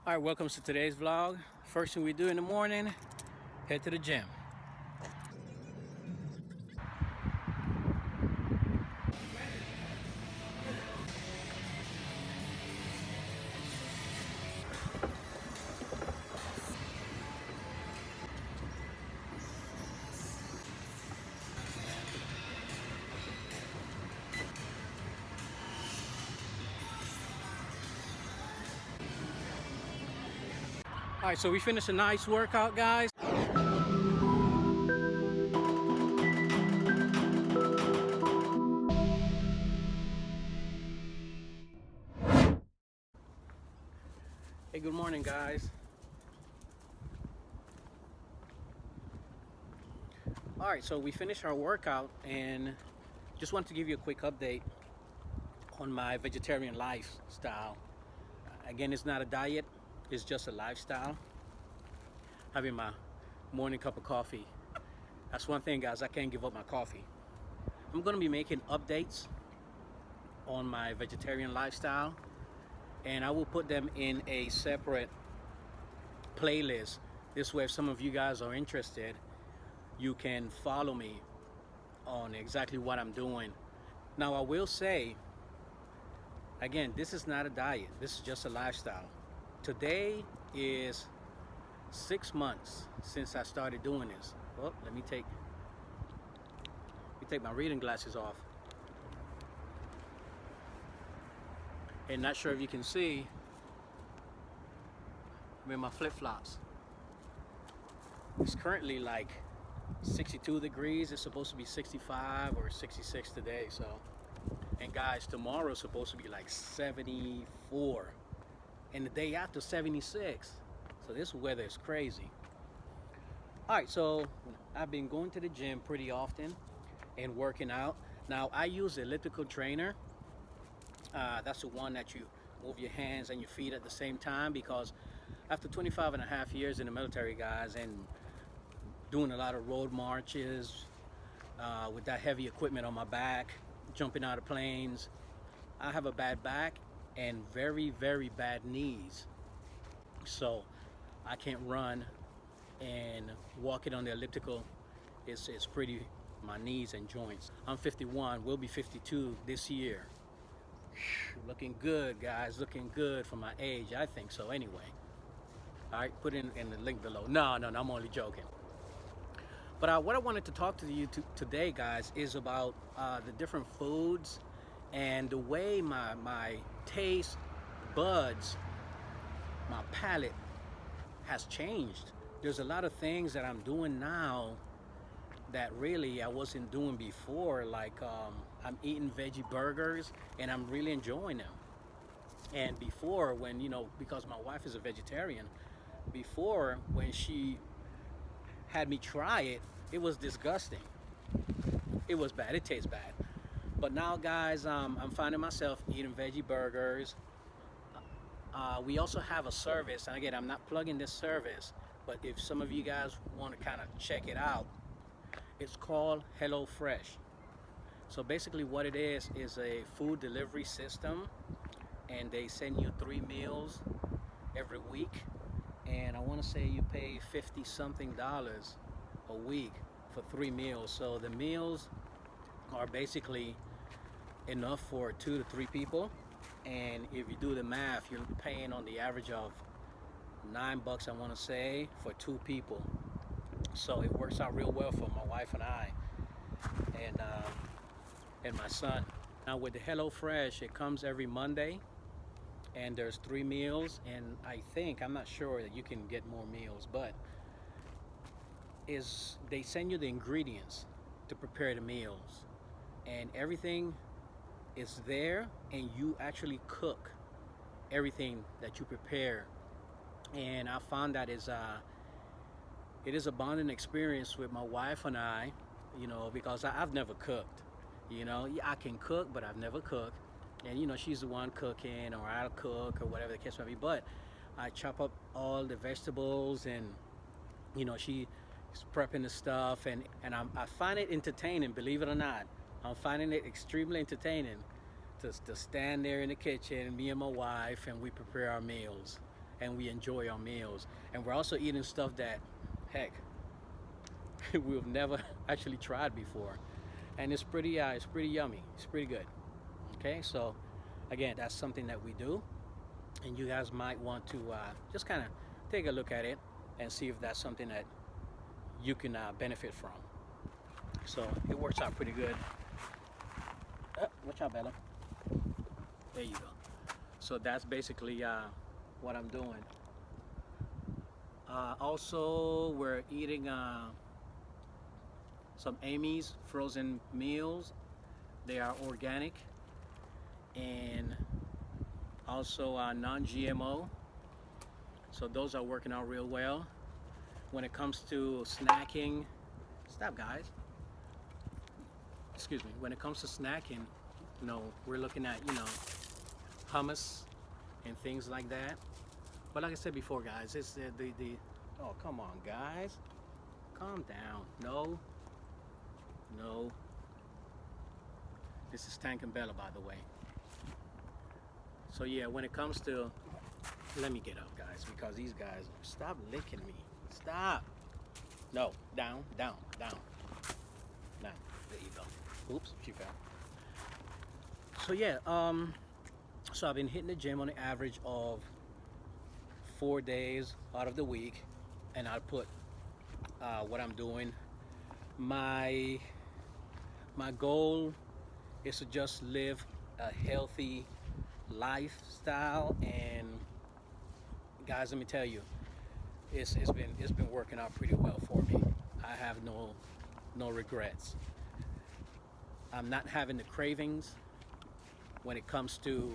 All right, welcome to today's vlog. First thing we do in the morning, head to the gym. All right, so we finished a nice workout, guys. Hey, good morning, guys. All right, so we finished our workout and just wanted to give you a quick update on my vegetarian lifestyle. Again, it's not a diet, it's just a lifestyle. Having my morning cup of coffee. That's one thing, guys, I can't give up my coffee. I'm gonna be making updates on my vegetarian lifestyle, and I will put them in a separate playlist. This way, if some of you guys are interested, you can follow me on exactly what I'm doing. Now, I will say, again, this is not a diet. This is just a lifestyle. Today is 6 months since I started doing this. Well, let me take my reading glasses off. And not sure if you can see, I'm in my flip-flops. It's currently like 62 degrees. It's supposed to be 65 or 66 today. So, and guys, tomorrow is supposed to be like 74, and the day after 76. So this weather is crazy. All right, so I've been going to the gym pretty often and working out. Now I use the elliptical trainer. That's the one that you move your hands and your feet at the same time, because after 25 and a half years in the military, guys, and doing a lot of road marches with that heavy equipment on my back, jumping out of planes, I have a bad back and very, very bad knees. So I can't run, and walking on the elliptical is pretty, my knees and joints. I'm 51, will be 52 this year. Looking good, guys, looking good for my age, I think so anyway. All right, put in the link below. No, I'm only joking. But what I wanted to talk to you today, guys, is about the different foods and the way my taste buds, my palate has changed. There's a lot of things that I'm doing now that really I wasn't doing before. Like I'm eating veggie burgers and I'm really enjoying them. And before, when, because my wife is a vegetarian, before, when she had me try it, it was disgusting. It was bad. It tastes bad. But now, guys, I'm finding myself eating veggie burgers. We also have a service, and again, I'm not plugging this service, but if some of you guys want to kind of check it out, it's called HelloFresh. So basically what it is a food delivery system, and they send you 3 meals every week. And I want to say you pay $50 something a week for 3 meals. So the meals are basically enough for 2 to 3 people. And if you do the math, you're paying on the average of $9, I want to say, for 2 people. So it works out real well for my wife and I, and my son. Now with the HelloFresh, it comes every Monday, and there's 3 meals, and I'm not sure that you can get more meals, but they send you the ingredients to prepare the meals, and everything is there, and you actually cook everything that you prepare. And I found that it is a bonding experience with my wife and I, because I've never cooked. Yeah, I can cook, but I've never cooked. And she's the one cooking, or I'll cook, or whatever the case may be. But I chop up all the vegetables, and she's prepping the stuff, and I find it entertaining, believe it or not. I'm finding it extremely entertaining to stand there in the kitchen, me and my wife, and we prepare our meals. and we enjoy our meals. And we're also eating stuff that, heck, we've never actually tried before, and it's pretty yummy. It's pretty good. Okay, so again, that's something that we do, and you guys might want to just kind of take a look at it and see if that's something that you can benefit from. So it works out pretty good. Watch out, Bella. There you go. So that's basically what I'm doing. Also, we're eating some Amy's frozen meals. They are organic and also non-GMO. So those are working out real well. When it comes to snacking, stop guys. Excuse me. When it comes to snacking, we're looking at, hummus and things like that. But like I said before, guys, it's the oh, come on, guys. Calm down. No. This is Tank and Bella, by the way. So yeah, when it comes to, let me get up, guys, because these guys, stop licking me. Stop. No, down. Now, there you go. Oops, she fell. So yeah, so I've been hitting the gym on the average of 4 days out of the week, and I'll put what I'm doing. My goal is to just live a healthy lifestyle, and guys, let me tell you, it's been working out pretty well for me. I have no regrets. I'm not having the cravings when it comes to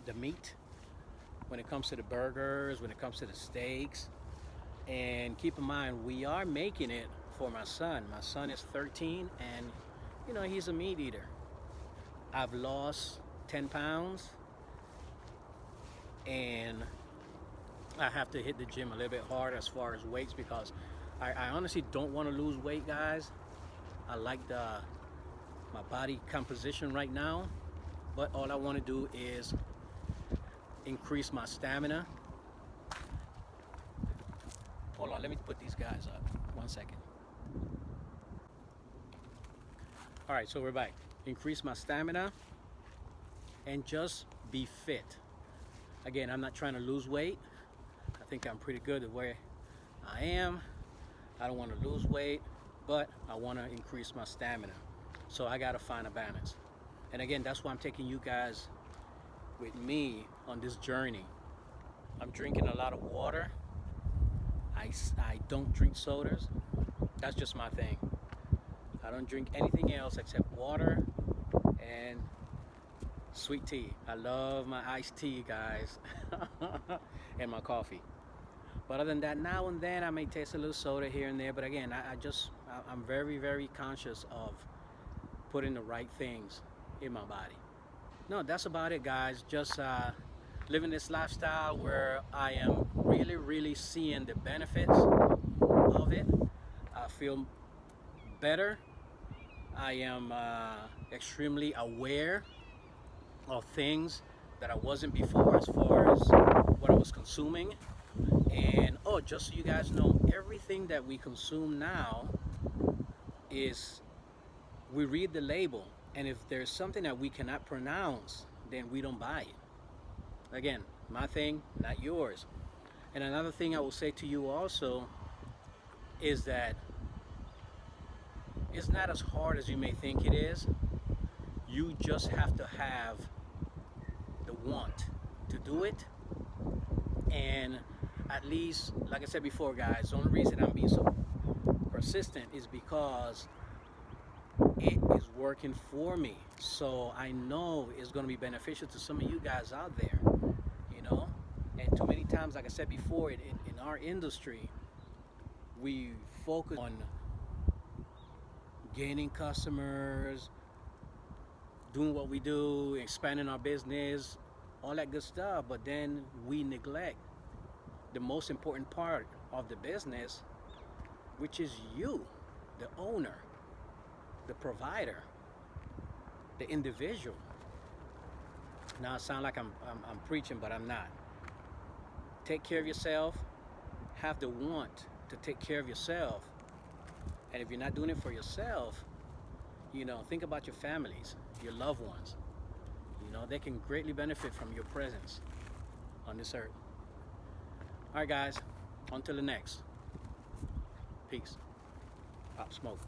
the meat, when it comes to the burgers, when it comes to the steaks. And keep in mind, we are making it for my son. My son is 13, and he's a meat eater. I've lost 10 pounds, and I have to hit the gym a little bit hard as far as weights, because I honestly don't want to lose weight, guys. I like my body composition right now, but all I want to do is increase my stamina. Hold on, let me put these guys up. 1 second. All right, so we're back. Increase my stamina and just be fit. Again, I'm not trying to lose weight. I think I'm pretty good at where I am. I don't want to lose weight, but I want to increase my stamina. So I got to find a balance. And again, that's why I'm taking you guys with me on this journey. I'm drinking a lot of water. I don't drink sodas. That's just my thing. I don't drink anything else except water and sweet tea. I love my iced tea, guys, and my coffee. But other than that, now and then I may taste a little soda here and there. But again, I'm very, very conscious of putting the right things in my body. No, that's about it, guys. Just living this lifestyle where I am really, really seeing the benefits of it. I feel better. I am extremely aware of things that I wasn't before, as far as what I was consuming. And just so you guys know, everything that we consume now is, we read the label, and if there's something that we cannot pronounce, then we don't buy it. Again, my thing, not yours. And another thing I will say to you also is that it's not as hard as you may think it is. You just have to have the want to do it. And at least, like I said before, guys, the only reason I'm being so persistent is because it is working for me. So I know it's going to be beneficial to some of you guys out there, And too many times, like I said before, in our industry, we focus on gaining customers, doing what we do, expanding our business, all that good stuff, but then we neglect the most important part of the business, which is you, the owner, the provider, the individual. Now it sounds like I'm preaching, but I'm not. take care of yourself, have the want to take care of yourself. And if you're not doing it for yourself, you know, think about your families, your loved ones. You know, they can greatly benefit from your presence on this earth. All right, guys, until the next. Peace. Pop smoke.